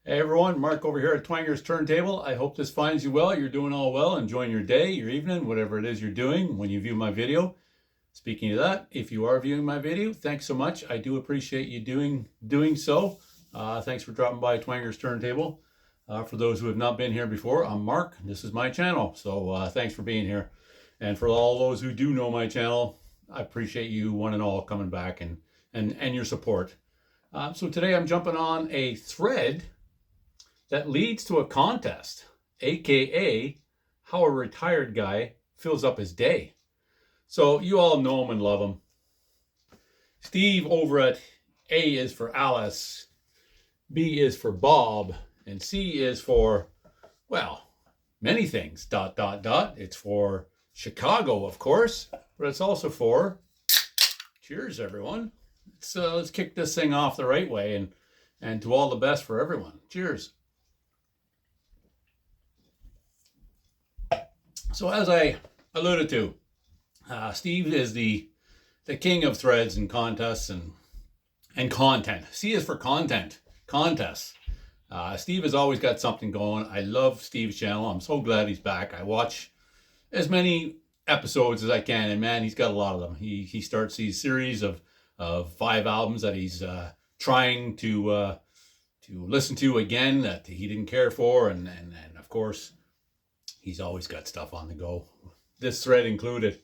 Hey everyone, Mark over here at Twanger's Turntable. I hope this finds you well. You're doing all well, enjoying your day, your evening, whatever it is you're doing when you view my video. Speaking of that, if you are viewing my video, thanks so much. I do appreciate you doing so. Thanks for dropping by Twanger's Turntable. For those who have not been here before, I'm Mark. This is my channel, so thanks for being here. And for all those who do know my channel, I appreciate you one and all coming back and your support. So today I'm jumping on a thread that leads to a contest, aka how a retired guy fills up his day. So you all know him and love him. Steve over at A is for Alice, B is for Bob, and C is for, well, many things, ... It's for Chicago, of course, but it's also for, cheers everyone. Let's kick this thing off the right way and to all the best for everyone. Cheers. So as I alluded to, Steve is the king of threads and contests and content. C is for content, contests. Steve has always got something going. I love Steve's channel. I'm so glad he's back. I watch as many episodes as I can, and man, he's got a lot of them. He starts these series of 5 albums that he's trying to listen to again that he didn't care for, and of course, he's always got stuff on the go, this thread included.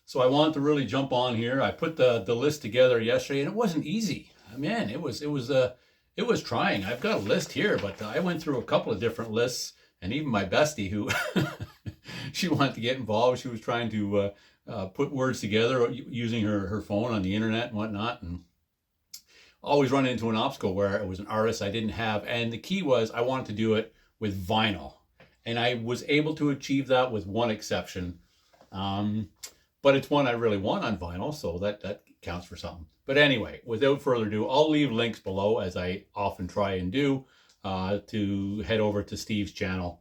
So I want to really jump on here. I put the list together yesterday, and it wasn't easy. Man, it was trying. I've got a list here, but I went through a couple of different lists, and even my bestie, who she wanted to get involved. She was trying to put words together using her phone on the internet and whatnot, and always run into an obstacle where it was an artist I didn't have. And the key was I wanted to do it with vinyl. And I was able to achieve that with one exception. But it's one I really want on vinyl, so that counts for something. But anyway, without further ado, I'll leave links below, as I often try and do, to head over to Steve's channel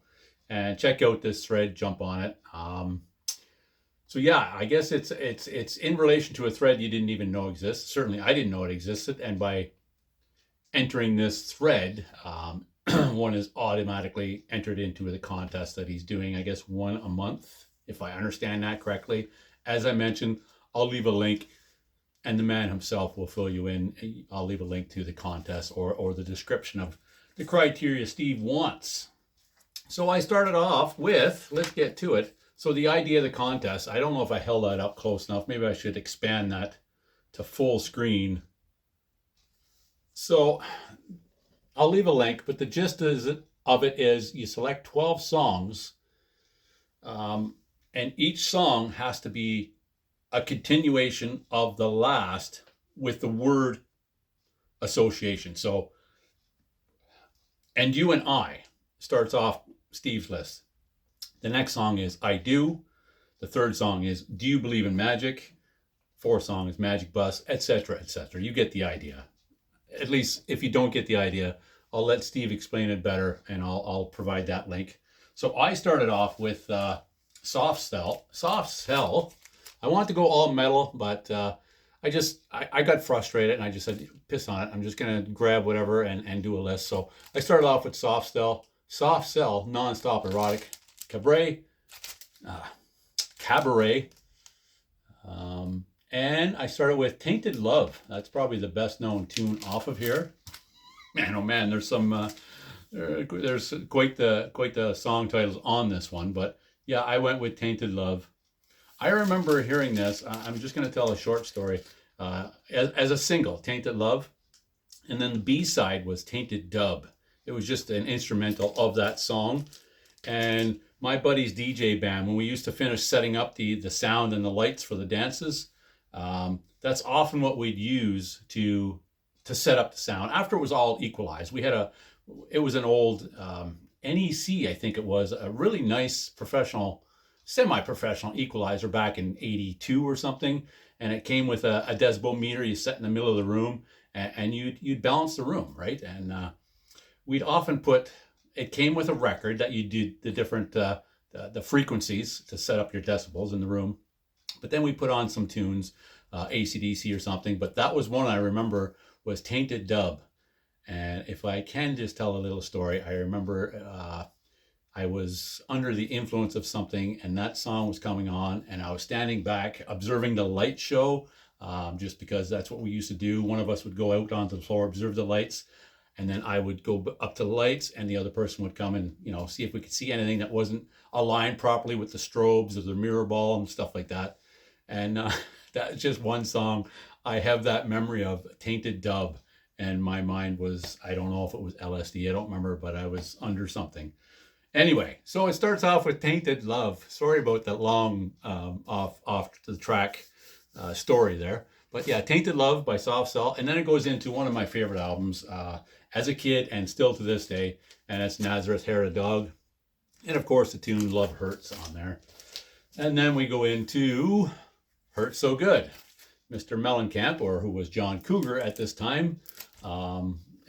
and check out this thread, jump on it. So yeah, I guess it's in relation to a thread you didn't even know exists. Certainly I didn't know it existed, and by entering this thread, one is automatically entered into the contest that he's doing, I guess, one a month, if I understand that correctly. As I mentioned, I'll leave a link, and the man himself will fill you in. I'll leave a link to the contest or the description of the criteria Steve wants. So I started off with, let's get to it. So the idea of the contest, I don't know if I held that up close enough. Maybe I should expand that to full screen. So I'll leave a link, but the gist of it is you select 12 songs, and each song has to be a continuation of the last with the word association. So, and You and I starts off Steve's list. The next song is I Do. The third song is Do You Believe in Magic? Fourth song is Magic Bus, etc., etc. You get the idea. At least if you don't get the idea, I'll let Steve explain it better, and I'll provide that link. So I started off with Soft Cell. Soft Cell. I wanted to go all metal, but I got frustrated, and I just said, piss on it. I'm just going to grab whatever and do a list. So I started off with Soft Cell, Non-Stop Erotic, Cabaret, and I started with Tainted Love. That's probably the best known tune off of here. Man, oh man, there's some there's quite the song titles on this one, but yeah, I went with Tainted Love. I remember hearing this. I'm just going to tell a short story as a single, Tainted Love, and then the B-side was Tainted Dub. It was just an instrumental of that song, and my buddy's DJ band, when we used to finish setting up the sound and the lights for the dances, that's often what we'd use to set up the sound after it was all equalized. It was an old NEC, I think it was, a really nice professional, semi-professional equalizer back in '82 or something, and it came with a decibel meter you set in the middle of the room, and you'd balance the room, right? And we'd often it came with a record that you did the different the frequencies to set up your decibels in the room, but then we put on some tunes, AC/DC or something. But that was one I remember was Tainted Dub. And if I can just tell a little story, I remember I was under the influence of something, and that song was coming on, and I was standing back observing the light show, just because that's what we used to do. One of us would go out onto the floor, observe the lights, and then I would go up to the lights, and the other person would come and, see if we could see anything that wasn't aligned properly with the strobes or the mirror ball and stuff like that. And that's just one song I have that memory of, Tainted Dove. And my mind was, I don't know if it was LSD, I don't remember, but I was under something. Anyway, so it starts off with Tainted Love. Sorry about that long off the track story there. But yeah, Tainted Love by Soft Cell. And then it goes into one of my favorite albums as a kid and still to this day. And it's Nazareth Hair of Dog. And of course the tune Love Hurts on there. And then we go into Hurt So Good. Mr. Mellencamp, or who was John Cougar at this time.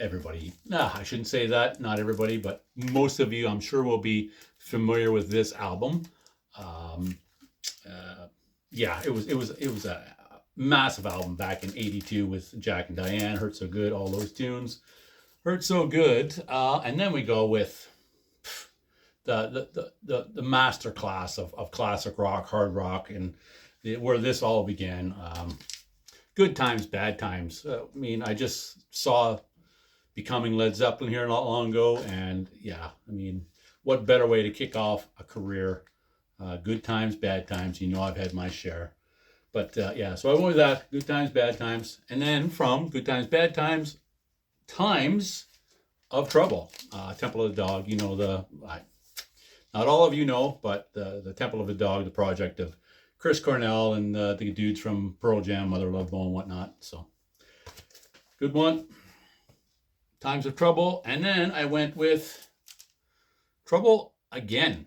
Everybody, I shouldn't say that, not everybody, but most of you I'm sure will be familiar with this album. Yeah, it was a massive album back in '82 with Jack and Diane, Hurt So Good, all those tunes. Hurt So Good. And then we go with the master class of classic rock, hard rock, and where this all began. Good Times, Bad Times. I just saw Becoming Led Zeppelin here not long ago, and yeah, what better way to kick off a career? Good Times, Bad Times. I've had my share. But yeah, so I went with that. Good Times, Bad Times. And then from Good Times, Bad Times, Times of Trouble. Temple of the Dog. Not all of you know, but the Temple of the Dog, the project of Chris Cornell and the dudes from Pearl Jam, Mother Love Bone, whatnot. So, good one. Times of Trouble. And then I went with Trouble Again.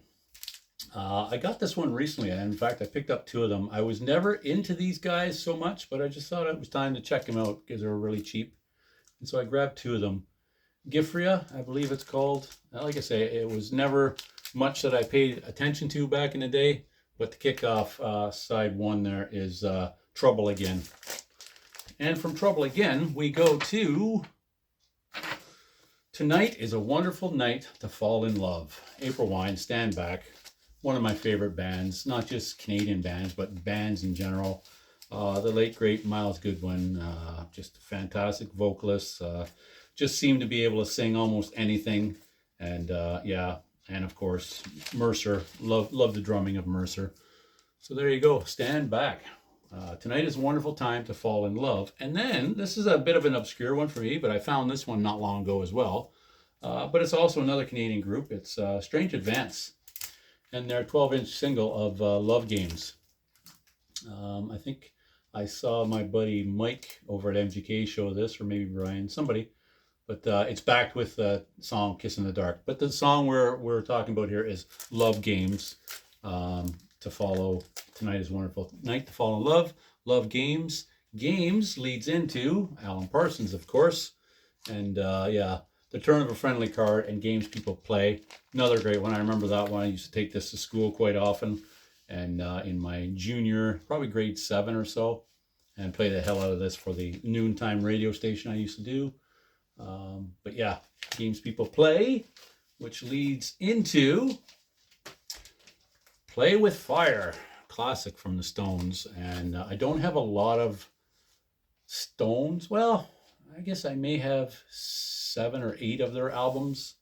I got this one recently. And in fact, I picked up two of them. I was never into these guys so much, but I just thought it was time to check them out because they were really cheap. And so I grabbed two of them. Gifria, I believe it's called. Like I say, it was never much that I paid attention to back in the day. But the kickoff side one there is Trouble Again. And from Trouble Again, we go to Tonight is a Wonderful Night to Fall in Love. April Wine, Stand Back. One of my favorite bands, not just Canadian bands, but bands in general. The late, great Miles Goodwin, just a fantastic vocalist. Just seemed to be able to sing almost anything. And yeah. And of course, Mercer. Love the drumming of Mercer. So there you go. Stand Back. Tonight is a Wonderful Time to Fall in Love. And then, this is a bit of an obscure one for me, but I found this one not long ago as well. But it's also another Canadian group. It's Strange Advance. And their 12-inch single of Love Games. I think I saw my buddy Mike over at MGK show this, or maybe Brian, somebody. But it's backed with the song Kiss in the Dark. But the song we're talking about here is Love Games. To follow Tonight is a Wonderful Night to Fall in Love. Love Games. Games leads into Alan Parsons, of course. And yeah, The Turn of a Friendly Card and Games People Play. Another great one. I remember that one. I used to take this to school quite often. And in my junior, probably grade 7 or so. And play the hell out of this for the noontime radio station I used to do. But yeah, Games People Play, which leads into Play with Fire, classic from the Stones. And I don't have a lot of Stones. Well, I guess I may have 7 or 8 of their albums,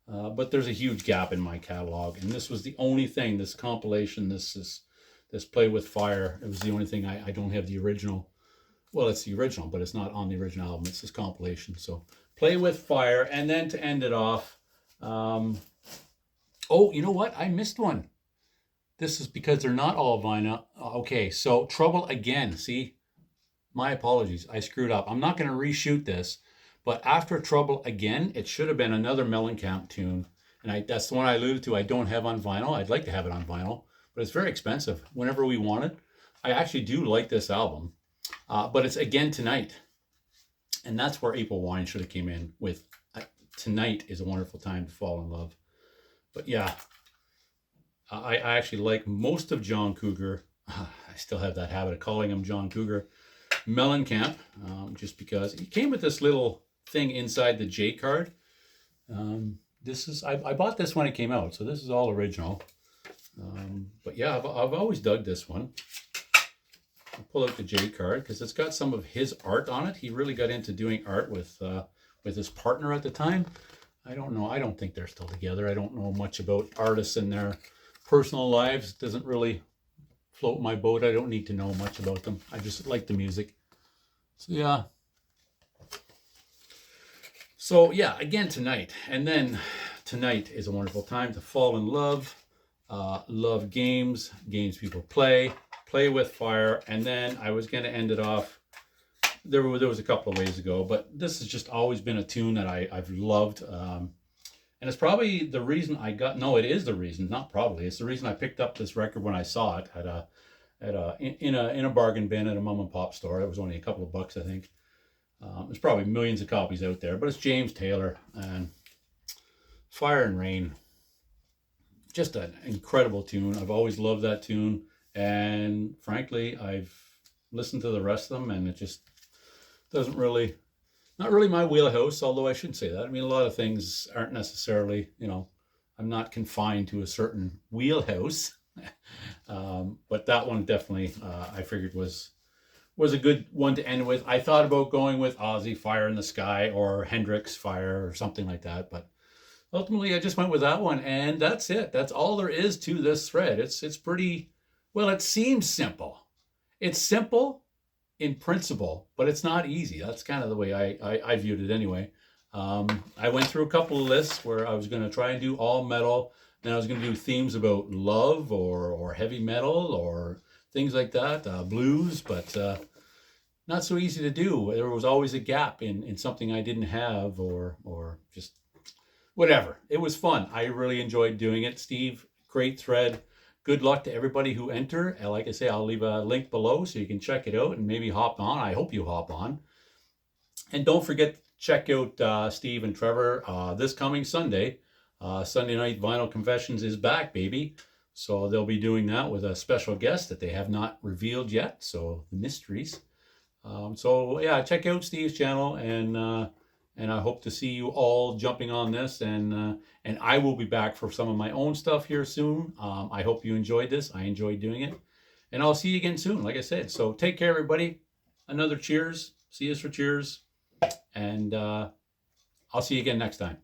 but there's a huge gap in my catalog. And this was the only thing, this compilation, this Play with Fire, it was the only thing I don't have the original. Well, it's the original, but it's not on the original album. It's this compilation. So Play with Fire. And then to end it off, oh, you know what? I missed one. This is because they're not all vinyl. Okay, so Trouble Again. See, my apologies. I screwed up. I'm not going to reshoot this. But after Trouble Again, it should have been another Mellencamp tune. And that's the one I alluded to. I don't have on vinyl. I'd like to have it on vinyl. But it's very expensive whenever we want it. I actually do like this album. But it's Again Tonight. And that's where April Wine should have came in with Tonight is a Wonderful Time to Fall in Love. But yeah, I actually like most of John Cougar. I still have that habit of calling him John Cougar. Mellencamp, just because he came with this little thing inside the J card. This is I bought this when it came out, so this is all original. But yeah, I've always dug this one. I'll pull out the J card because it's got some of his art on it. He really got into doing art with his partner at the time. I don't know. I don't think they're still together. I don't know much about artists and their personal lives. It doesn't really float my boat. I don't need to know much about them. I just like the music. So yeah. So yeah, again tonight. And then tonight is a wonderful time to fall in love. Love games people play with fire. And then I was going to end it off. There was a couple of ways to go, but this has just always been a tune that I've loved. And it's probably the reason I got, no, it is the reason, not probably, it's the reason I picked up this record when I saw it in a bargain bin at a mom and pop store. It was only a couple of bucks, I think. There's probably millions of copies out there, but it's James Taylor and Fire and Rain. Just an incredible tune. I've always loved that tune. And frankly, I've listened to the rest of them and it just doesn't really, not really my wheelhouse, although I shouldn't say that. I mean, a lot of things aren't necessarily, I'm not confined to a certain wheelhouse. But that one definitely, I figured was a good one to end with. I thought about going with Ozzy, Fire in the Sky, or Hendrix, Fire, or something like that. But ultimately, I just went with that one. And that's it. That's all there is to this thread. It's pretty, well, it seems simple. It's simple in principle, but it's not easy. That's kind of the way I viewed it anyway. I went through a couple of lists where I was going to try and do all metal. Then I was going to do themes about love or heavy metal or things like that, blues, but not so easy to do. There was always a gap in something I didn't have or just whatever. It was fun. I really enjoyed doing it. Steve, great thread. Good luck to everybody who enter. Like I say, I'll leave a link below so you can check it out and maybe hop on. I hope you hop on. And don't forget to check out Steve and Trevor this coming Sunday. Sunday Night Vinyl Confessions is back, baby. So they'll be doing that with a special guest that they have not revealed yet. So the mysteries. So yeah, check out Steve's channel and I hope to see you all jumping on this. And I will be back for some of my own stuff here soon. I hope you enjoyed this. I enjoyed doing it. And I'll see you again soon, like I said. So take care, everybody. Another cheers. See us for cheers. And I'll see you again next time.